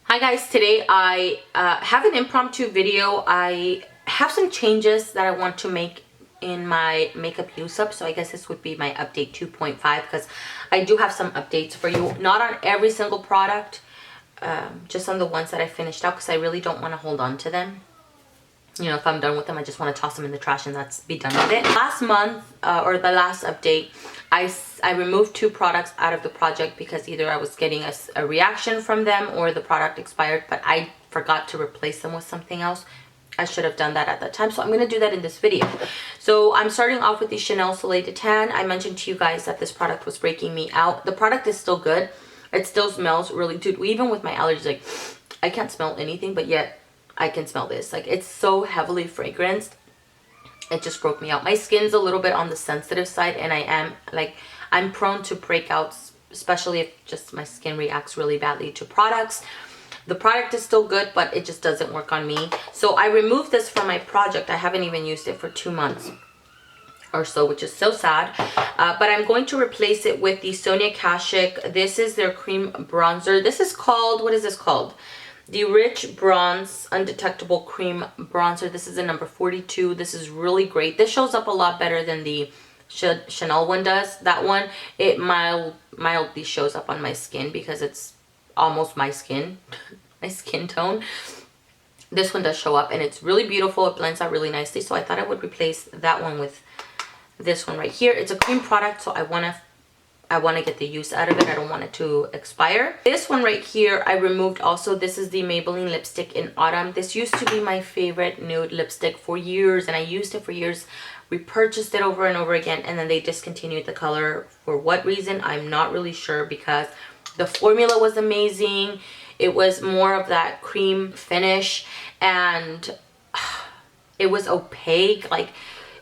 Hi guys, today I have an impromptu video. I have some changes that I want to make in my makeup use up, so I guess this would be my update 2.5 because I do have some updates for you. Not on every single product, just on the ones that I finished out because I really don't want to hold on to them. You know, if I'm done with them, I just want to toss them in the trash and that's be done with it. Last month, or the last update, I removed 2 products out of the project because either I was getting a reaction from them or the product expired, but I forgot to replace them with something else. I should have done that at that time, so I'm going to do that in this video. So I'm starting off with the Chanel Soleil de Tan. I mentioned to you guys that this product was breaking me out. The product is still good. It still smells really, dude, even with my allergies, like, I can't smell anything, but yet I can smell this. Like, it's so heavily fragranced. It just broke me out. My skin's a little bit on the sensitive side, and I'm prone to breakouts, especially if just my skin reacts really badly to products. The product is still good, but it just doesn't work on me. So I removed this from my project. I haven't even used it for 2 months or so, which is so sad. But I'm going to replace it with the Sonia Kashuk. This is their cream bronzer. This is called, what is this called? The Rich Bronze Undetectable Cream Bronzer. This is a number 42. This is really great. This shows up a lot better than the Chanel one does. That one, it mildly shows up on my skin because it's almost my skin, my skin tone. This one does show up and it's really beautiful. It blends out really nicely. So I thought I would replace that one with this one right here. It's a cream product, so I want to get the use out of it. I don't want it to expire. This one right here I removed also. This is the Maybelline lipstick in Autumn. This used to be my favorite nude lipstick for years, and I used it for years. We purchased it over and over again, and then they discontinued the color. For what reason, I'm not really sure, because the formula was amazing. It was more of that cream finish, and it was opaque. Like,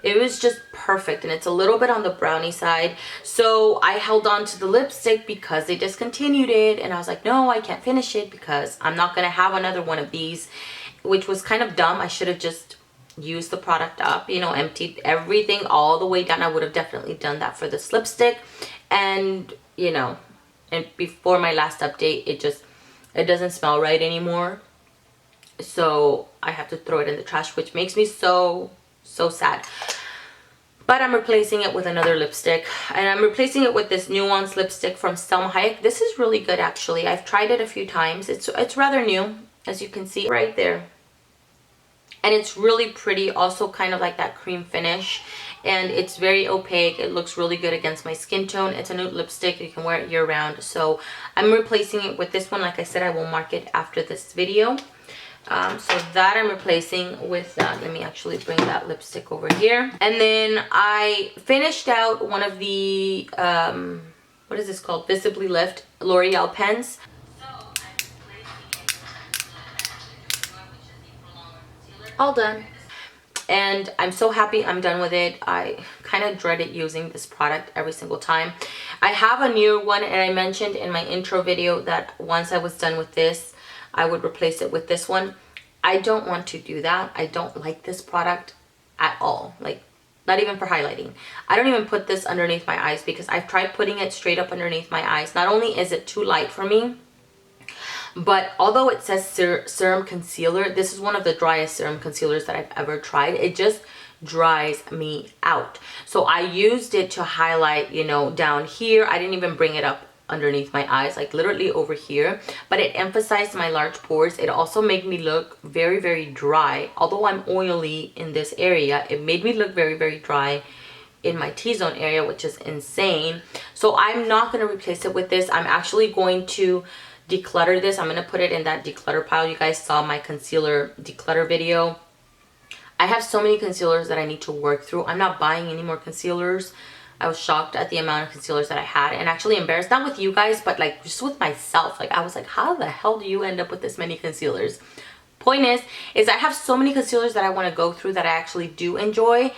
it was just perfect, and it's a little bit on the brownie side. So I held on to the lipstick because they discontinued it, and I was like, no, I can't finish it because I'm not going to have another one of these, which was kind of dumb. I should have just used the product up, you know, emptied everything all the way down. I would have definitely done that for this lipstick. And, you know, and before my last update, it doesn't smell right anymore. So I have to throw it in the trash, which makes me so sad. But I'm replacing it with another lipstick, and I'm replacing it with this Nuance lipstick from Selma Hayek. This is really good, actually. I've tried it a few times. It's rather new, as you can see right there, and it's really pretty. Also kind of like that cream finish, and it's very opaque. It looks really good against my skin tone. It's a nude lipstick. You can wear it year round. So I'm replacing it with this one. Like I said, I will mark it after this video. So that I'm replacing with that. Let me actually bring that lipstick over here. And then I finished out one of the, what is this called? Visibly Lift L'Oreal pens. All done. And I'm so happy I'm done with it. I kind of dreaded using this product every single time. I have a new one, and I mentioned in my intro video that once I was done with this, I would replace it with this one. I don't want to do that. I don't like this product at all. Like, not even for highlighting. I don't even put this underneath my eyes because I've tried putting it straight up underneath my eyes. Not only is it too light for me, but although it says serum concealer, this is one of the driest serum concealers that I've ever tried. It just dries me out. So I used it to highlight, you know, down here. I didn't even bring it up underneath my eyes, like literally over here, but it emphasized my large pores. It also made me look very, very dry. Although I'm oily in this area, it made me look very, very dry in my T-zone area, which is insane. So I'm not going to replace it with this. I'm actually going to declutter this. I'm going to put it in that declutter pile. You guys saw my concealer declutter video. I have so many concealers that I need to work through. I'm not buying any more concealers. I was shocked at the amount of concealers that I had, and actually embarrassed, not with you guys, but like just with myself. Like, I was like, how the hell do you end up with this many concealers? Point is I have so many concealers that I want to go through that I actually do enjoy.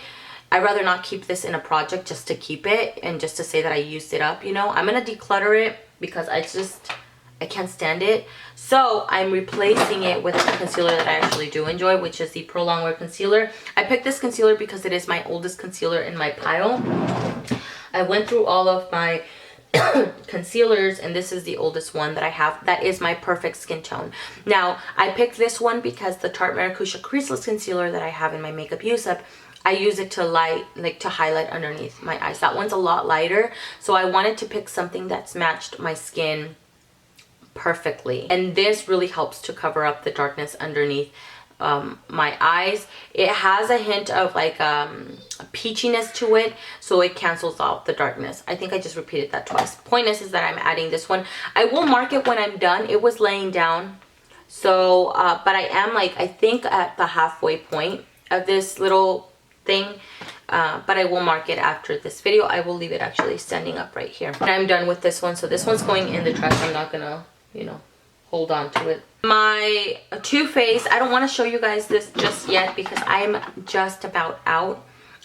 I'd rather not keep this in a project just to keep it and just to say that I used it up, you know. I'm going to declutter it because I can't stand it. So I'm replacing it with a concealer that I actually do enjoy, which is the Pro Longwear Concealer. I picked this concealer because it is my oldest concealer in my pile. I went through all of my concealers, and this is the oldest one that I have. That is my perfect skin tone. Now, I picked this one because the Tarte Maracuja Creaseless Concealer that I have in my Makeup Use Up, I use it to highlight underneath my eyes. That one's a lot lighter, so I wanted to pick something that's matched my skin perfectly. And this really helps to cover up the darkness underneath my eyes. It has a hint of like peachiness to it, so it cancels out the darkness. I think I just repeated that twice. Point is that I'm adding this one. I will mark it when I'm done. It was laying down, so but I am like, I think at the halfway point of this little thing, but I will mark it after this video. I will leave it actually standing up right here. And I'm done with this one, so this one's going in the trash. I'm not gonna, you know, hold on to it. My Too Faced, I don't want to show you guys this just yet because I'm just about out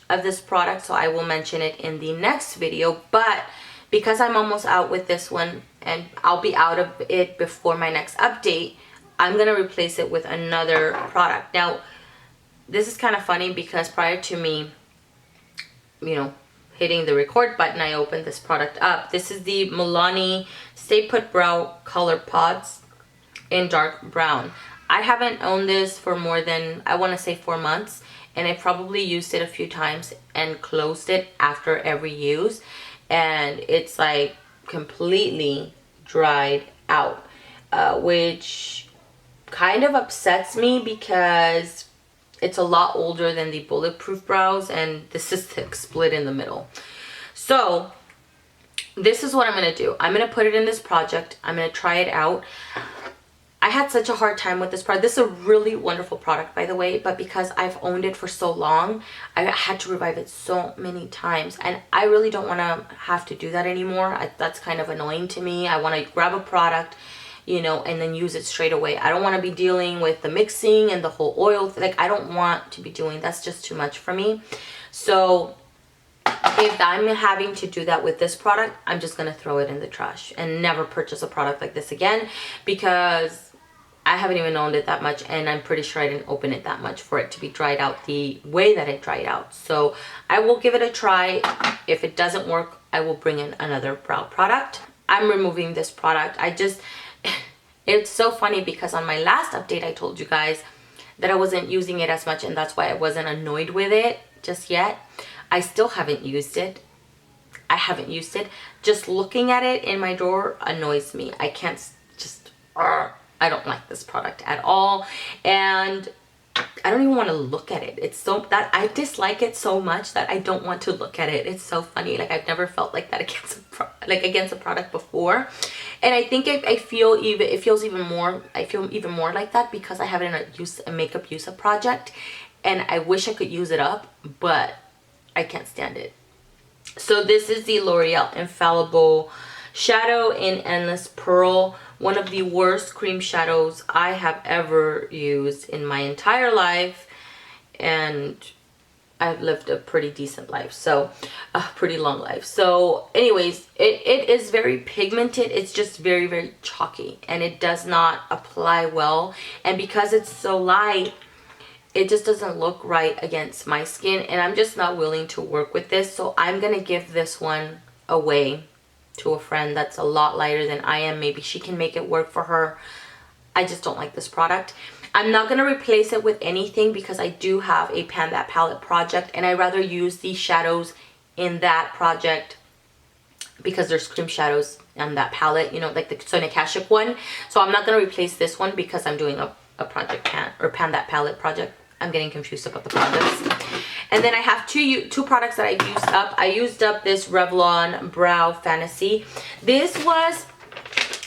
of this product, so I will mention it in the next video. But because I'm almost out with this one and I'll be out of it before my next update, I'm gonna replace it with another product. Now, this is kind of funny because prior to me, you know, hitting the record button, I opened this product up. This is the Milani Stay Put Brow Color Pods in dark brown. I haven't owned this for more than, I want to say 4 months, and I probably used it a few times and closed it after every use, and it's like completely dried out, which kind of upsets me because it's a lot older than the Bulletproof Brows, and this is the split in the middle. So this is what I'm going to do. I'm going to put it in this project. I'm going to try it out. I had such a hard time with this product. This is a really wonderful product, by the way, but because I've owned it for so long, I had to revive it so many times, and I really don't want to have to do that anymore. That's kind of annoying to me. I want to grab a product, you know, and then use it straight away. I don't want to be dealing with the mixing and the whole oil. Like, I don't want to be doing, that's just too much for me. So if I'm having to do that with this product, I'm just going to throw it in the trash and never purchase a product like this again, because I haven't even owned it that much, and I'm pretty sure I didn't open it that much for it to be dried out the way that it dried out. So I will give it a try. If it doesn't work, I will bring in another brow product. I'm removing this product. It's so funny because on my last update, I told you guys that I wasn't using it as much, and that's why I wasn't annoyed with it just yet. I still haven't used it. I haven't used it. Just looking at it in my drawer annoys me. I can't just, I don't like this product at all, and I don't even want to look at it. It's so that I dislike it so much that I don't want to look at it. It's so funny. Like, I've never felt like that against a product before, and I think I feel even more like that because I have it in a Makeup Use Up project, and I wish I could use it up, but I can't stand it. So this is the L'Oreal Infallible Shadow in Endless Pearl. One of the worst cream shadows I have ever used in my entire life, and I've lived a pretty decent life, so a pretty long life. So anyways, it is very pigmented. It's just very, very chalky, and it does not apply well, and because it's so light, it just doesn't look right against my skin, and I'm just not willing to work with this. So I'm gonna give this one away to a friend that's a lot lighter than I am. Maybe she can make it work for her. I just don't like this product. I'm not going to replace it with anything because I do have a Pan That Palette project, and I rather use these shadows in that project because there's cream shadows on that palette, you know, like the Sonia Kashuk one. So I'm not going to replace this one because I'm doing a project Pan That Palette project. I'm getting confused about the products. And then I have two products that I used up. I used up this Revlon Brow Fantasy.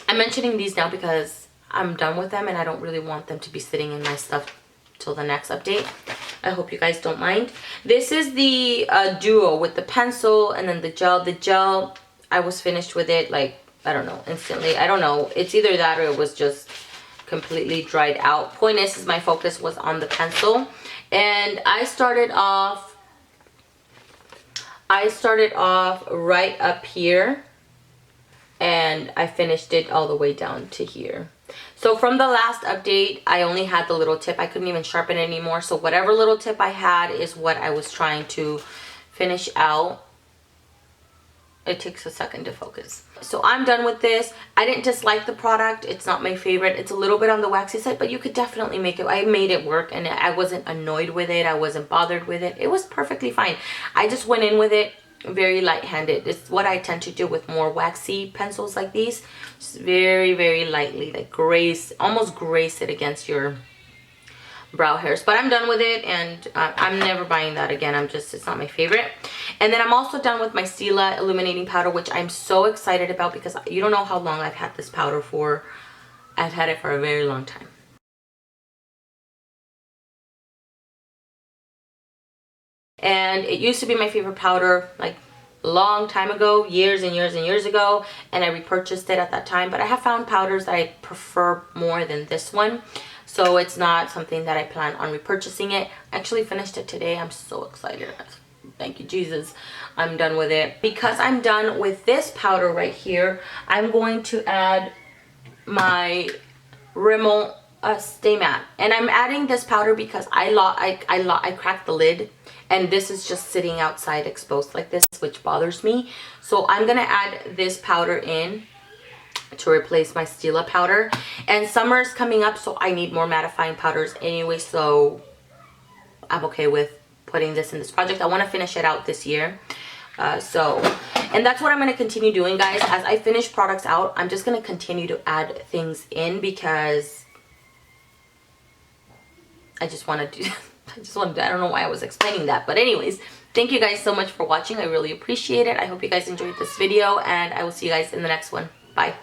I'm mentioning these now because I'm done with them and I don't really want them to be sitting in my stuff till the next update. I hope you guys don't mind. This is the duo with the pencil and then the gel. The gel, I was finished with it like, I don't know, instantly. I don't know. It's either that or it was just completely dried out. Point is my focus was on the pencil, and I started off right up here and I finished it all the way down to here. So from the last update, I only had the little tip. I couldn't even sharpen it anymore, so whatever little tip I had is what I was trying to finish out. it takes a second to focus. So I'm done with this. I didn't dislike the product. It's not my favorite. It's a little bit on the waxy side, but you could definitely make it. I made it work and I wasn't annoyed with it. I wasn't bothered with it. It was perfectly fine. I just went in with it very light-handed. It's what I tend to do with more waxy pencils like these. Just very, very lightly, like almost grace it against your brow hairs. But I'm done with it, and I'm never buying that again. It's not my favorite. And then I'm also done with my Stila illuminating powder, which I'm so excited about because you don't know how long I've had this powder for. I've had it for a very long time. And it used to be my favorite powder, like a long time ago, years and years and years ago, and I repurchased it at that time. But I have found powders that I prefer more than this one, so it's not something that I plan on repurchasing it. I actually finished it today. I'm so excited. Thank you, Jesus. I'm done with it. Because I'm done with this powder right here, I'm going to add my Rimmel Stay Matte. And I'm adding this powder because I cracked the lid, and this is just sitting outside exposed like this, which bothers me. So I'm gonna add this powder in to replace my Stila powder. And summer is coming up, so I need more mattifying powders anyway, so I'm okay with putting this in this project. I want to finish it out this year. And that's what I'm going to continue doing, guys. As I finish products out, I'm just going to continue to add things in because I just want to do I don't know why I was explaining that, but anyways, thank you guys so much for watching. I really appreciate it. I hope you guys enjoyed this video, and I will see you guys in the next one. Bye.